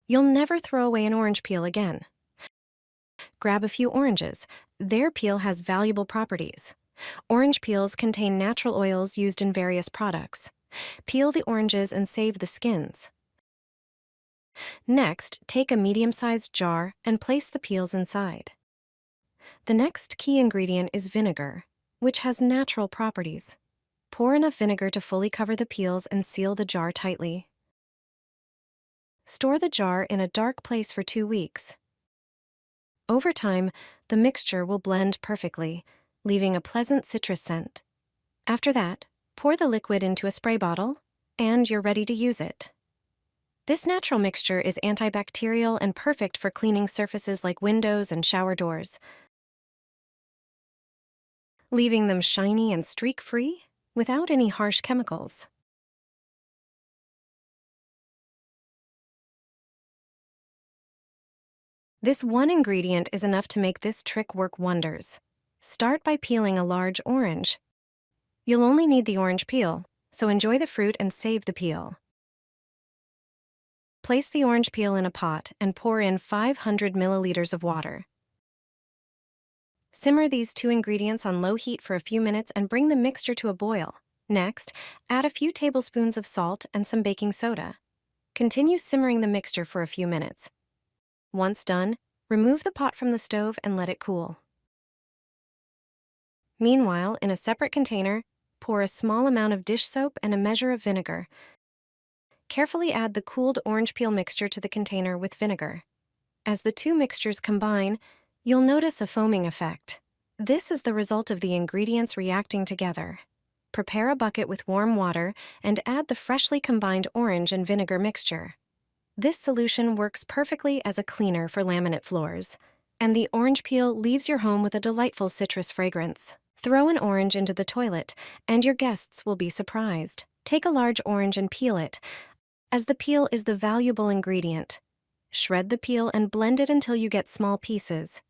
You'll never throw away an orange peel again. Grab a few oranges. Their peel has valuable properties. Orange peels contain natural oils used in various products. Peel the oranges and save the skins. Next, take a medium-sized jar and place the peels inside. The next key ingredient is vinegar, which has natural properties. Pour enough vinegar to fully cover the peels and seal the jar tightly. Store the jar in a dark place for 2 weeks. Over time, the mixture will blend perfectly, leaving a pleasant citrus scent. After that, pour the liquid into a spray bottle, and you're ready to use it. This natural mixture is antibacterial and perfect for cleaning surfaces like windows and shower doors, leaving them shiny and streak-free without any harsh chemicals. This one ingredient is enough to make this trick work wonders. Start by peeling a large orange. You'll only need the orange peel, so enjoy the fruit and save the peel. Place the orange peel in a pot and pour in 500 milliliters of water. Simmer these 2 ingredients on low heat for a few minutes and bring the mixture to a boil. Next, add a few tablespoons of salt and some baking soda. Continue simmering the mixture for a few minutes. Once done, remove the pot from the stove and let it cool. Meanwhile, in a separate container, pour a small amount of dish soap and a measure of vinegar. Carefully add the cooled orange peel mixture to the container with vinegar. As the 2 mixtures combine, you'll notice a foaming effect. This is the result of the ingredients reacting together. Prepare a bucket with warm water and add the freshly combined orange and vinegar mixture. This solution works perfectly as a cleaner for laminate floors, and the orange peel leaves your home with a delightful citrus fragrance. Throw an orange into the toilet, and your guests will be surprised. Take a large orange and peel it, as the peel is the valuable ingredient. Shred the peel and blend it until you get small pieces.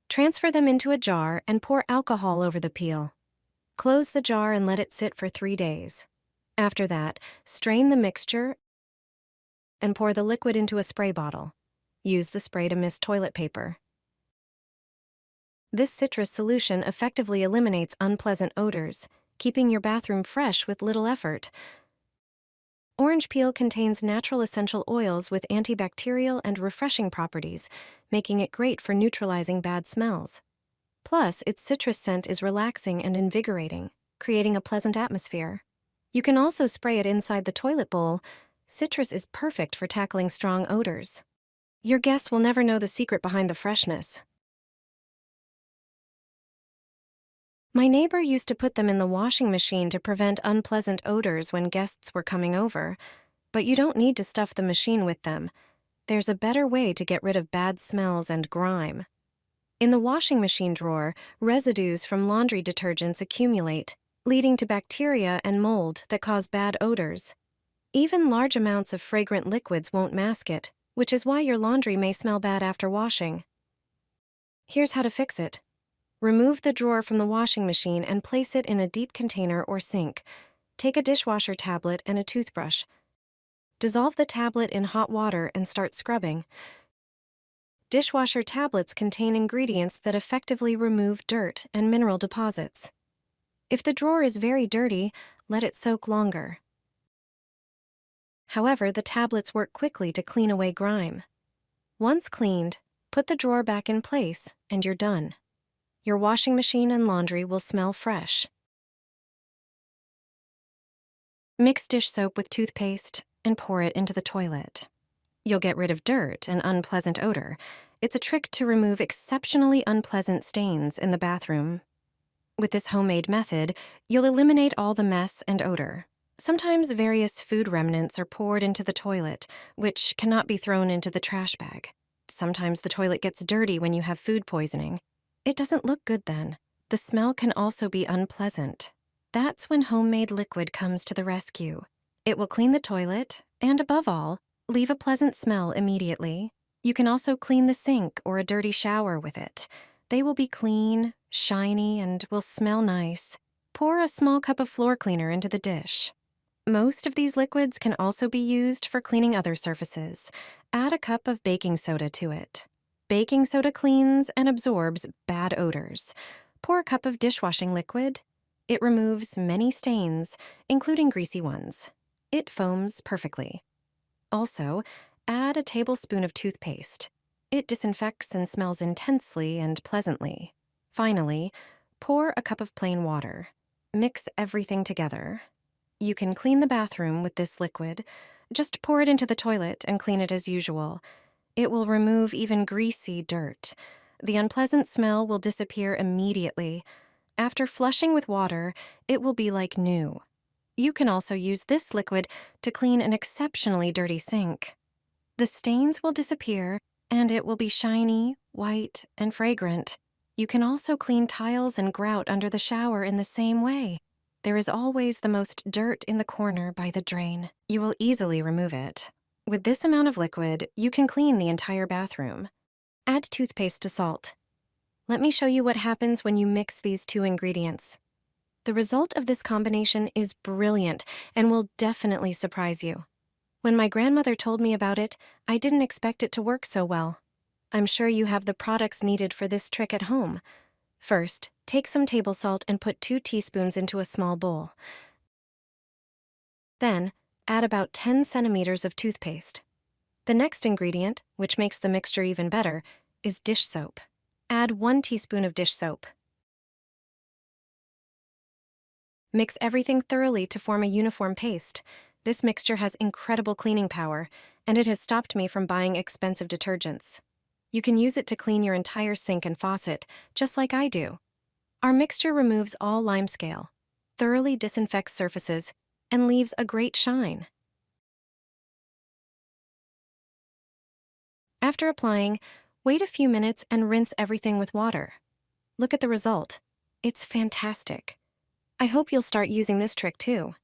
Transfer them into a jar and pour alcohol over the peel. Close the jar and let it sit for 3 days. After that, strain the mixture and pour the liquid into a spray bottle. Use the spray to mist toilet paper. This citrus solution effectively eliminates unpleasant odors, keeping your bathroom fresh with little effort. Orange peel contains natural essential oils with antibacterial and refreshing properties, making it great for neutralizing bad smells. Plus, its citrus scent is relaxing and invigorating, creating a pleasant atmosphere. You can also spray it inside the toilet bowl. Citrus is perfect for tackling strong odors. Your guests will never know the secret behind the freshness. My neighbor used to put them in the washing machine to prevent unpleasant odors when guests were coming over, but you don't need to stuff the machine with them. There's a better way to get rid of bad smells and grime. In the washing machine drawer, residues from laundry detergents accumulate, leading to bacteria and mold that cause bad odors. Even large amounts of fragrant liquids won't mask it, which is why your laundry may smell bad after washing. Here's how to fix it. Remove the drawer from the washing machine and place it in a deep container or sink. Take a dishwasher tablet and a toothbrush. Dissolve the tablet in hot water and start scrubbing. Dishwasher tablets contain ingredients that effectively remove dirt and mineral deposits. If the drawer is very dirty, let it soak longer. However, the tablets work quickly to clean away grime. Once cleaned, put the drawer back in place, and you're done. Your washing machine and laundry will smell fresh. Mix dish soap with toothpaste and pour it into the toilet. You'll get rid of dirt and unpleasant odor. It's a trick to remove exceptionally unpleasant stains in the bathroom. With this homemade method, you'll eliminate all the mess and odor. Sometimes various food remnants are poured into the toilet, which cannot be thrown into the trash bag. Sometimes the toilet gets dirty when you have food poisoning. It doesn't look good then. The smell can also be unpleasant. That's when homemade liquid comes to the rescue. It will clean the toilet, and above all, leave a pleasant smell immediately. You can also clean the sink or a dirty shower with it. They will be clean, shiny, and will smell nice. Pour a small cup of floor cleaner into the dish. Most of these liquids can also be used for cleaning other surfaces. Add a cup of baking soda to it. Baking soda cleans and absorbs bad odors. Pour a cup of dishwashing liquid. It removes many stains, including greasy ones. It foams perfectly. Also, add a tablespoon of toothpaste. It disinfects and smells intensely and pleasantly. Finally, pour a cup of plain water. Mix everything together. You can clean the bathroom with this liquid. Just pour it into the toilet and clean it as usual. It will remove even greasy dirt. The unpleasant smell will disappear immediately. After flushing with water, it will be like new. You can also use this liquid to clean an exceptionally dirty sink. The stains will disappear, and it will be shiny, white, and fragrant. You can also clean tiles and grout under the shower in the same way. There is always the most dirt in the corner by the drain. You will easily remove it. With this amount of liquid, you can clean the entire bathroom. Add toothpaste to salt. Let me show you what happens when you mix these two ingredients. The result of this combination is brilliant and will definitely surprise you. When my grandmother told me about it, I didn't expect it to work so well. I'm sure you have the products needed for this trick at home. First, take some table salt and put 2 teaspoons into a small bowl. Then, add about 10 centimeters of toothpaste. The next ingredient, which makes the mixture even better, is dish soap. Add 1 teaspoon of dish soap. Mix everything thoroughly to form a uniform paste. This mixture has incredible cleaning power, and it has stopped me from buying expensive detergents. You can use it to clean your entire sink and faucet, just like I do. Our mixture removes all limescale, thoroughly disinfects surfaces, and leaves a great shine. After applying, wait a few minutes and rinse everything with water. Look at the result. It's fantastic. I hope you'll start using this trick too.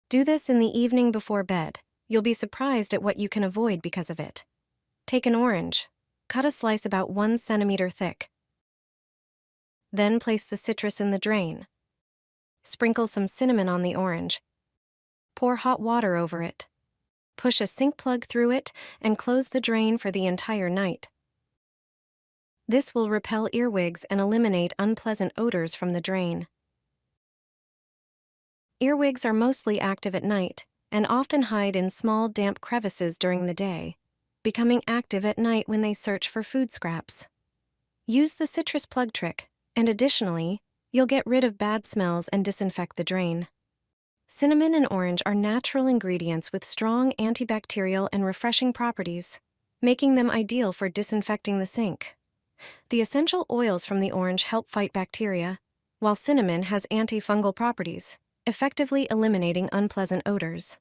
Do this in the evening before bed. You'll be surprised at what you can avoid because of it. Take an orange. Cut a slice about 1 centimeter thick. Then place the citrus in the drain. Sprinkle some cinnamon on the orange. Pour hot water over it. Push a sink plug through it and close the drain for the entire night. This will repel earwigs and eliminate unpleasant odors from the drain. Earwigs are mostly active at night and often hide in small, damp crevices during the day, becoming active at night when they search for food scraps. Use the citrus plug trick, and additionally, you'll get rid of bad smells and disinfect the drain. Cinnamon and orange are natural ingredients with strong antibacterial and refreshing properties, making them ideal for disinfecting the sink. The essential oils from the orange help fight bacteria, while cinnamon has antifungal properties, effectively eliminating unpleasant odors.